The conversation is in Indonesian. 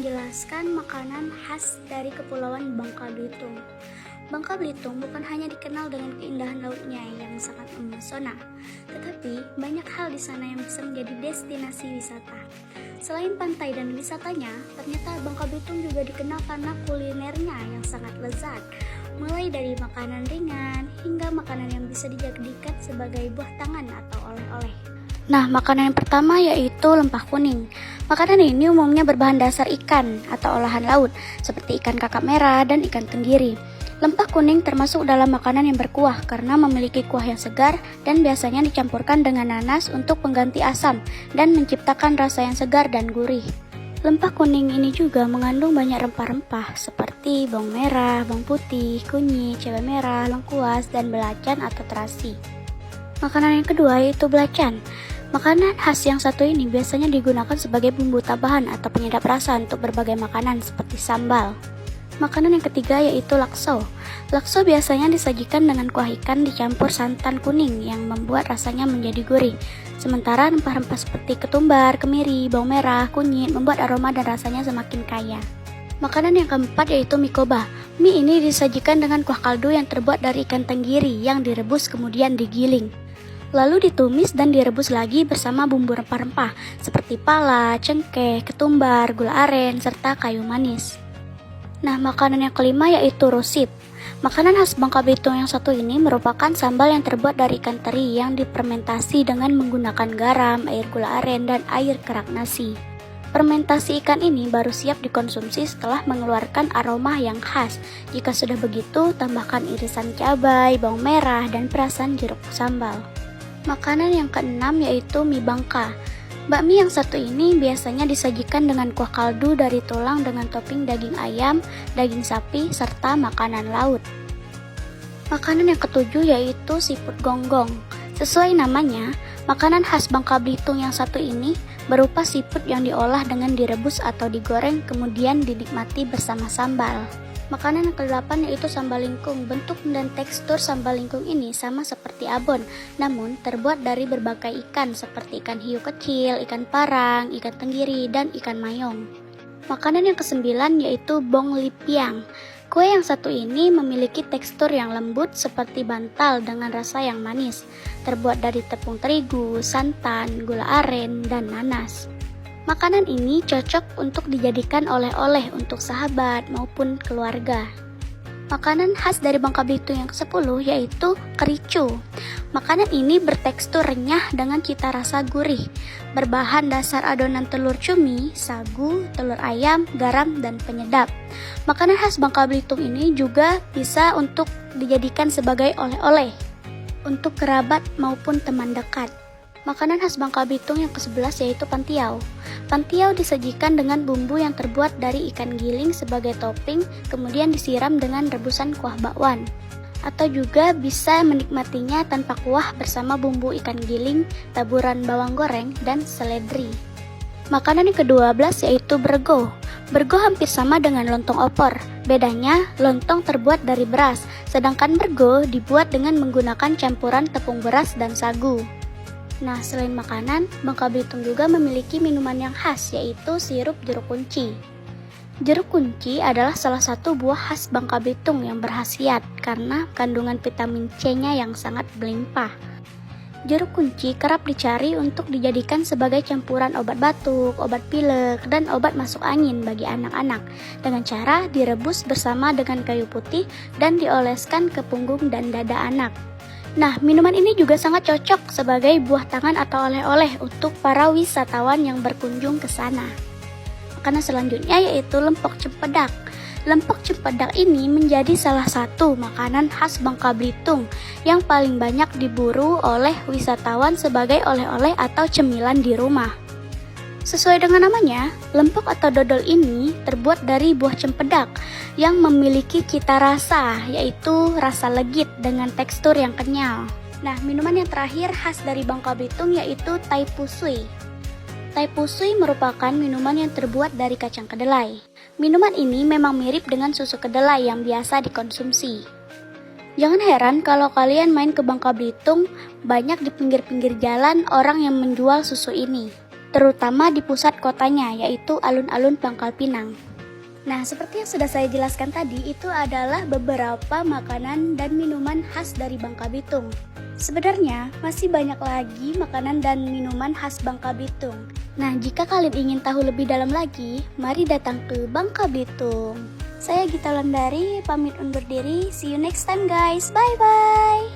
menjelaskan makanan khas dari Kepulauan Bangka Belitung. Bangka Belitung bukan hanya dikenal dengan keindahan lautnya yang sangat memesona, tetapi banyak hal di sana yang bisa menjadi destinasi wisata. Selain pantai dan wisatanya, ternyata Bangka Belitung juga dikenal karena kulinernya yang sangat lezat, mulai dari makanan ringan hingga makanan yang bisa dijadikan sebagai buah tangan atau oleh-oleh. Nah, makanan yang pertama yaitu lempah kuning. Makanan ini umumnya berbahan dasar ikan atau olahan laut, seperti ikan kakap merah dan ikan tenggiri. Lempah kuning termasuk dalam makanan yang berkuah karena memiliki kuah yang segar dan biasanya dicampurkan dengan nanas untuk pengganti asam dan menciptakan rasa yang segar dan gurih. Lempah kuning ini juga mengandung banyak rempah-rempah seperti bawang merah, bawang putih, kunyit, cabai merah, lengkuas, dan belacan atau terasi. Makanan yang kedua yaitu belacan. Makanan khas yang satu ini biasanya digunakan sebagai bumbu tambahan atau penyedap rasa untuk berbagai makanan seperti sambal. Makanan yang ketiga yaitu lakso. Lakso biasanya disajikan dengan kuah ikan dicampur santan kuning yang membuat rasanya menjadi gurih. Sementara rempah-rempah seperti ketumbar, kemiri, bawang merah, kunyit membuat aroma dan rasanya semakin kaya. Makanan yang keempat yaitu mie koba. Mie ini disajikan dengan kuah kaldu yang terbuat dari ikan tenggiri yang direbus kemudian digiling. Lalu ditumis dan direbus lagi bersama bumbu rempah-rempah seperti pala, cengkeh, ketumbar, gula aren, serta kayu manis. Nah, makanan yang kelima yaitu rosip. Makanan khas Bangka Belitung yang satu ini merupakan sambal yang terbuat dari ikan teri yang difermentasi dengan menggunakan garam, air gula aren, dan air kerak nasi. Fermentasi ikan ini baru siap dikonsumsi setelah mengeluarkan aroma yang khas. Jika sudah begitu, tambahkan irisan cabai, bawang merah, dan perasan jeruk sambal. Makanan yang keenam yaitu mie Bangka. Bakmi yang satu ini biasanya disajikan dengan kuah kaldu dari tulang dengan topping daging ayam, daging sapi, serta makanan laut. Makanan yang ketujuh yaitu siput gonggong. Sesuai namanya, makanan khas Bangka Belitung yang satu ini berupa siput yang diolah dengan direbus atau digoreng kemudian dinikmati bersama sambal. Makanan yang ke-8 yaitu sambal lingkung. Bentuk dan tekstur sambal lingkung ini sama seperti abon, namun terbuat dari berbagai ikan seperti ikan hiu kecil, ikan parang, ikan tenggiri, dan ikan mayong. Makanan yang ke-9 yaitu bong lipiang. Kue yang satu ini memiliki tekstur yang lembut seperti bantal dengan rasa yang manis, terbuat dari tepung terigu, santan, gula aren, dan nanas. Makanan ini cocok untuk dijadikan oleh-oleh untuk sahabat maupun keluarga. Makanan khas dari Bangka Belitung yang ke-10 yaitu kericu. Makanan ini bertekstur renyah dengan cita rasa gurih, berbahan dasar adonan telur cumi, sagu, telur ayam, garam, dan penyedap. Makanan khas Bangka Belitung ini juga bisa untuk dijadikan sebagai oleh-oleh untuk kerabat maupun teman dekat. Makanan khas Bangka Belitung yang ke-11 yaitu pantiau. Pantiau disajikan dengan bumbu yang terbuat dari ikan giling sebagai topping, kemudian disiram dengan rebusan kuah bakwan. Atau juga bisa menikmatinya tanpa kuah bersama bumbu ikan giling, taburan bawang goreng, dan seledri. Makanan yang ke-12 yaitu bergo. Bergo hampir sama dengan lontong opor. Bedanya, lontong terbuat dari beras, sedangkan bergo dibuat dengan menggunakan campuran tepung beras dan sagu. Nah, selain makanan, Bangka Belitung juga memiliki minuman yang khas yaitu sirup jeruk kunci. Jeruk kunci adalah salah satu buah khas Bangka Belitung yang berkhasiat karena kandungan vitamin C-nya yang sangat berlimpah. Jeruk kunci kerap dicari untuk dijadikan sebagai campuran obat batuk, obat pilek, dan obat masuk angin bagi anak-anak dengan cara direbus bersama dengan kayu putih dan dioleskan ke punggung dan dada anak. Nah, minuman ini juga sangat cocok sebagai buah tangan atau oleh-oleh untuk para wisatawan yang berkunjung ke sana. Makanan selanjutnya yaitu lempok cempedak. Lempok cempedak ini menjadi salah satu makanan khas Bangka Belitung yang paling banyak diburu oleh wisatawan sebagai oleh-oleh atau cemilan di rumah. Sesuai dengan namanya, lempok atau dodol ini terbuat dari buah cempedak yang memiliki cita rasa, yaitu rasa legit dengan tekstur yang kenyal. Nah, minuman yang terakhir khas dari Bangka Belitung yaitu tai pusui. Tai pusui merupakan minuman yang terbuat dari kacang kedelai. Minuman ini memang mirip dengan susu kedelai yang biasa dikonsumsi. Jangan heran kalau kalian main ke Bangka Belitung, banyak di pinggir-pinggir jalan orang yang menjual susu ini. terutama di pusat kotanya, yaitu alun-alun Pangkal Pinang. Nah, seperti yang sudah saya jelaskan tadi, itu adalah beberapa makanan dan minuman khas dari Bangka Belitung. Sebenarnya, masih banyak lagi makanan dan minuman khas Bangka Belitung. Nah, jika kalian ingin tahu lebih dalam lagi, mari datang ke Bangka Belitung. Saya Gita Landari, pamit undur diri. See you next time guys. Bye-bye.